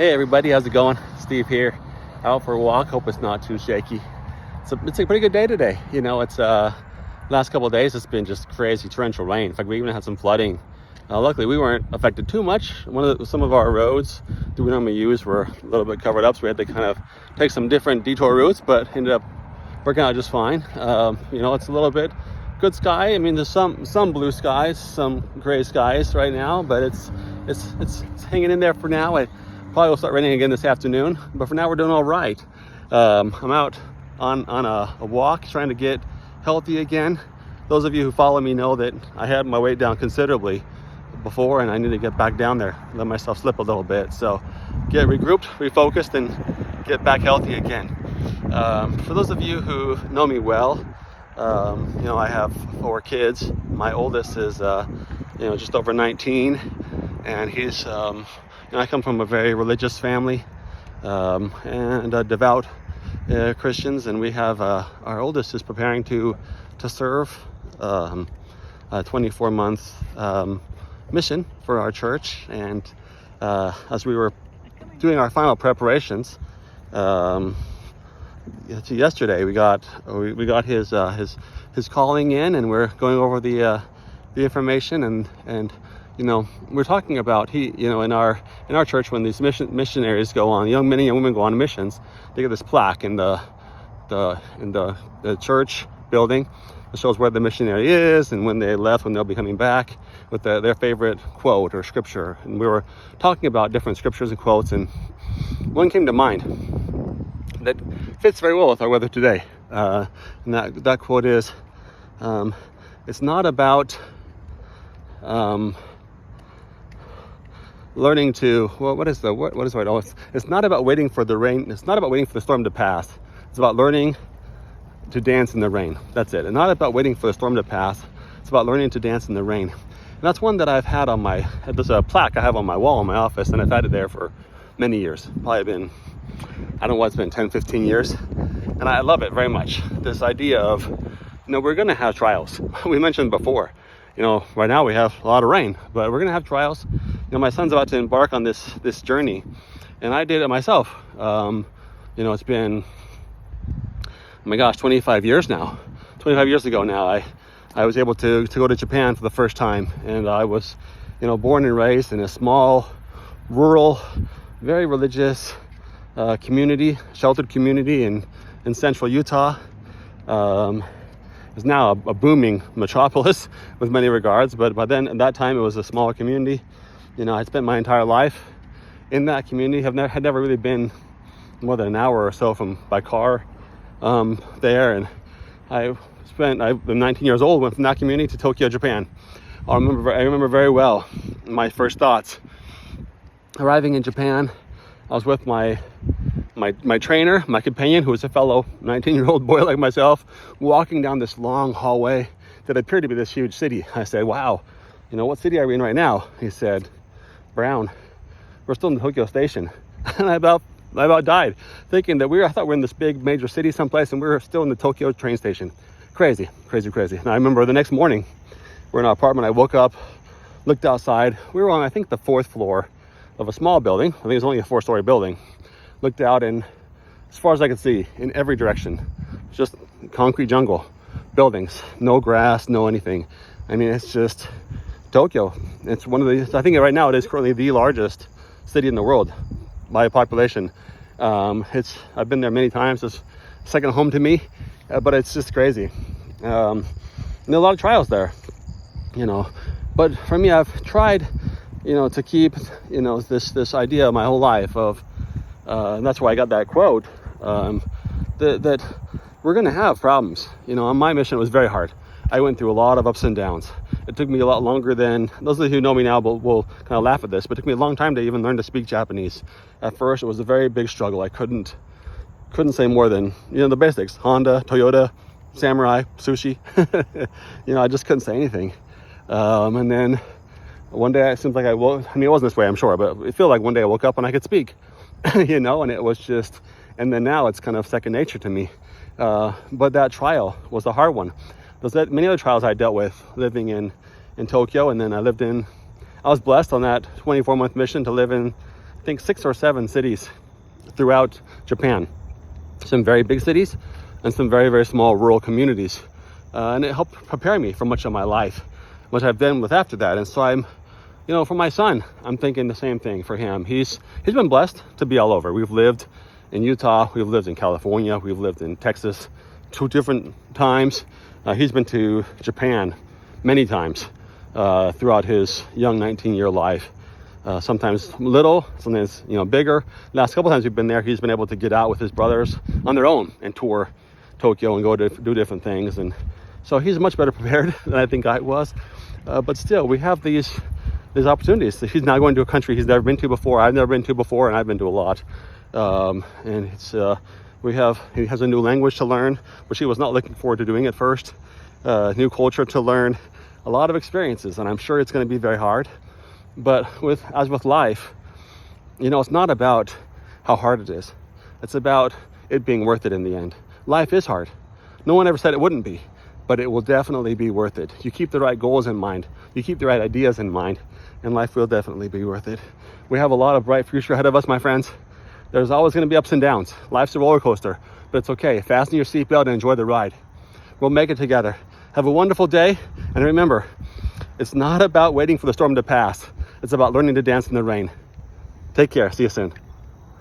Hey everybody, how's it going? Steve here, out for a walk. Hope it's not too shaky. It's a pretty good day today. It's last couple of days it's been just crazy torrential rain. In fact, we even had some flooding. Luckily, we weren't affected too much. Some of our roads that we normally use were a little bit covered up, so we had to kind of take some different detour routes, but ended up working out just fine. It's a little bit good sky. I mean, there's some blue skies, some gray skies right now, but it's hanging in there for now. It probably will start raining again this afternoon, but for now we're doing all right. I'm out on a walk trying to get healthy again. Those of you who follow me know that I had my weight down considerably before, and I need to get back down there, let myself slip a little bit. So get regrouped, refocused, and get back healthy again. For those of you who know me well, I have 4 kids. My oldest is just over 19, and he's I come from a very religious family and devout Christians, and we have our oldest is preparing to serve a 24-month mission for our church. And as we were doing our final preparations, yesterday we got his calling in, and we're going over the information and we're talking about in our church, when these missionaries go on, young men and young women go on missions, they get this plaque in the church building that shows where the missionary is and when they left, when they'll be coming back, with their favorite quote or scripture. And we were talking about different scriptures and quotes, and one came to mind that fits very well with our weather today. And that quote is, it's not about learning to, what is the right? Oh, it's not about waiting for the rain. It's not about waiting for the storm to pass. It's about learning to dance in the rain. That's it. And not about waiting for the storm to pass. It's about learning to dance in the rain. And that's one that I've had there's a plaque I have on my wall in my office, and I've had it there for many years. Probably been, I don't know what, it's been 10, 15 years. And I love it very much. This idea of, we're going to have trials. We mentioned before, right now we have a lot of rain, but we're going to have trials. My son's about to embark on this journey, and I did it myself. It's been, oh my gosh, 25 years now. 25 years ago now, I was able to go to Japan for the first time, and I was, born and raised in a small, rural, very religious community, sheltered community in central Utah. It's now a booming metropolis with many regards, but by then, at that time, it was a smaller community. I spent my entire life in that community. Had never really been more than an hour or so by car there, and I'm 19 years old, went from that community to Tokyo, Japan. I remember very well my first thoughts. Arriving in Japan, I was with my trainer, my companion, who was a fellow 19-year-old boy like myself, walking down this long hallway that appeared to be this huge city. I said, wow, what city are we in right now? He said, Brown, we're still in the Tokyo station. And I about died, thinking that I thought we were in this big major city someplace, and we were still in the Tokyo train station. Crazy. And I remember the next morning, we're in our apartment. I woke up, looked outside. We were on, I think, the 4th floor of a small building. I think it's only a 4-story building. Looked out, and as far as I could see, in every direction, just concrete jungle, buildings, no grass, no anything. I mean, it's just Tokyo. It's I think right now it is currently the largest city in the world by population. I've been there many times. It's second home to me, but it's just crazy. And a lot of trials there, but for me, I've tried, to keep, this idea my whole life of, and that's why I got that quote, that we're going to have problems. On my mission, it was very hard. I went through a lot of ups and downs. It took me a lot longer than, those of you who know me now will kind of laugh at this, but it took me a long time to even learn to speak Japanese. At first, it was a very big struggle. I couldn't say more than, the basics: Honda, Toyota, samurai, sushi. I just couldn't say anything. And then one day, it seems like it wasn't this way, I'm sure, but it felt like one day I woke up and I could speak, and it was just, and then now it's kind of second nature to me. But that trial was a hard one. There's many other trials I dealt with living in Tokyo, and then I was blessed on that 24-month mission to live in I think 6 or 7 cities throughout Japan. Some very big cities and some very, very small rural communities. And it helped prepare me for much of my life, much I've been with after that. And so I'm, for my son, I'm thinking the same thing for him. He's been blessed to be all over. We've lived in Utah, we've lived in California, we've lived in Texas 2 different times. He's been to Japan many times throughout his young 19-year life. Sometimes little, sometimes bigger. Last couple times we've been there, he's been able to get out with his brothers on their own and tour Tokyo and go to do different things. And so he's much better prepared than I think I was. But still, we have these opportunities. He's now going to a country he's never been to before. I've never been to before, and I've been to a lot. And it's he has a new language to learn, which he was not looking forward to doing at first. New culture to learn, a lot of experiences, and I'm sure it's going to be very hard. But as with life, it's not about how hard it is. It's about it being worth it in the end. Life is hard. No one ever said it wouldn't be, but it will definitely be worth it. You keep the right goals in mind, you keep the right ideas in mind, and life will definitely be worth it. We have a lot of bright future ahead of us, my friends. There's always going to be ups and downs. Life's a roller coaster, but it's okay. Fasten your seatbelt and enjoy the ride. We'll make it together. Have a wonderful day, and remember, it's not about waiting for the storm to pass. It's about learning to dance in the rain. Take care. See you soon.